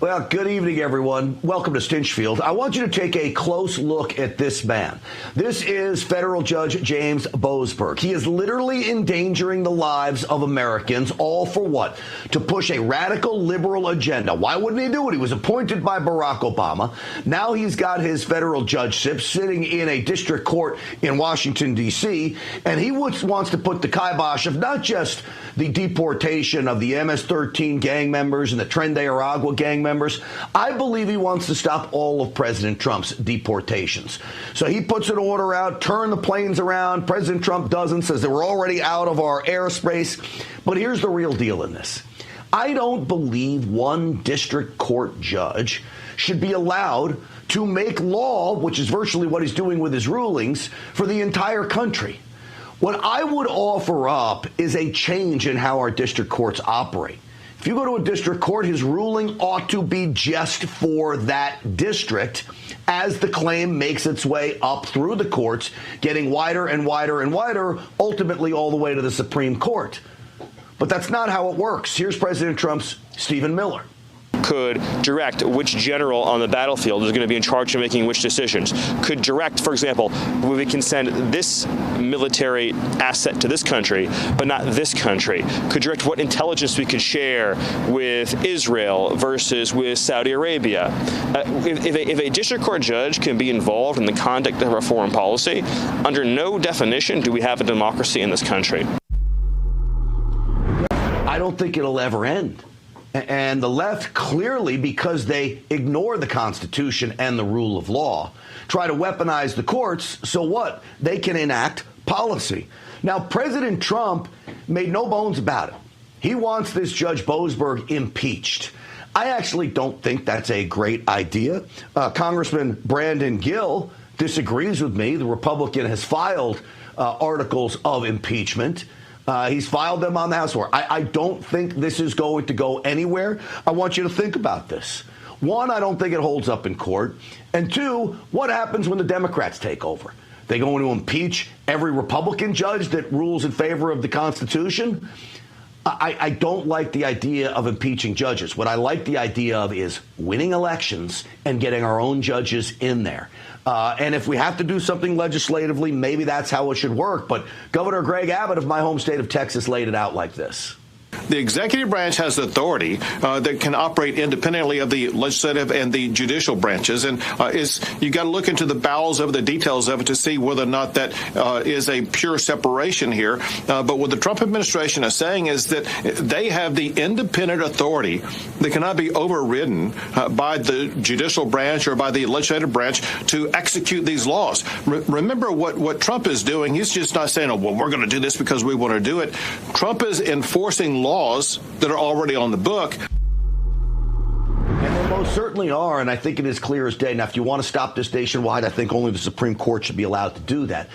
Well, good evening, everyone. Welcome to Stinchfield. I want you to take a close look at this man. This is federal judge James Boasberg. He is literally endangering the lives of Americans, all for what? To push a radical liberal agenda. Why wouldn't he do it? He was appointed by Barack Obama. Now he's got his federal judgeship sitting in a district court in Washington, D.C., and he wants to put the kibosh of not just the deportation of the MS-13 gang members and the Tren de Aragua gang members. I believe he wants to stop all of President Trump's deportations. So he puts an order out, turn the planes around. President Trump doesn't, says that we're already out of our airspace. But here's the real deal in this. I don't believe one district court judge should be allowed to make law, which is virtually what he's doing with his rulings, for the entire country. What I would offer up is a change in how our district courts operate. If you go to a district court, his ruling ought to be just for that district as the claim makes its way up through the courts, getting wider and wider and wider, ultimately all the way to the Supreme Court. But that's not how it works. Here's President Trump's Stephen Miller. Could direct which general on the battlefield is going to be in charge of making which decisions. Could direct, for example, we can send this military asset to this country, but not this country. Could direct what intelligence we could share with Israel versus with Saudi Arabia. If a district court judge can be involved in the conduct of our foreign policy, under no definition do we have a democracy in this country. I don't think it'll ever end. And the left, clearly, because they ignore the Constitution and the rule of law, try to weaponize the courts. So what? They can enact policy. Now, President Trump made no bones about it. He wants this Judge Boasberg impeached. I actually don't think that's a great idea. Congressman Brandon Gill disagrees with me. The Republican has filed articles of impeachment. He's filed them on the House floor. I don't think this is going to go anywhere. I want you to think about this. One, I don't think it holds up in court. And two, what happens when the Democrats take over? They going to impeach every Republican judge that rules in favor of the Constitution? I don't like the idea of impeaching judges. What I like the idea of is winning elections and getting our own judges in there. And if we have to do something legislatively, maybe that's how it should work. But Governor Greg Abbott of my home state of Texas laid it out like this. The executive branch has authority that can operate independently of the legislative and the judicial branches. And you got to look into the bowels of the details of it to see whether or not that is a pure separation here. But what the Trump administration is saying is that they have the independent authority that cannot be overridden by the judicial branch or by the legislative branch to execute these laws. Remember what Trump is doing. He's just not saying, oh, well, we're going to do this because we want to do it. Trump is enforcing laws that are already on the book. And they most certainly are, and I think it is clear as day. Now, if you want to stop this nationwide, I think only the Supreme Court should be allowed to do that.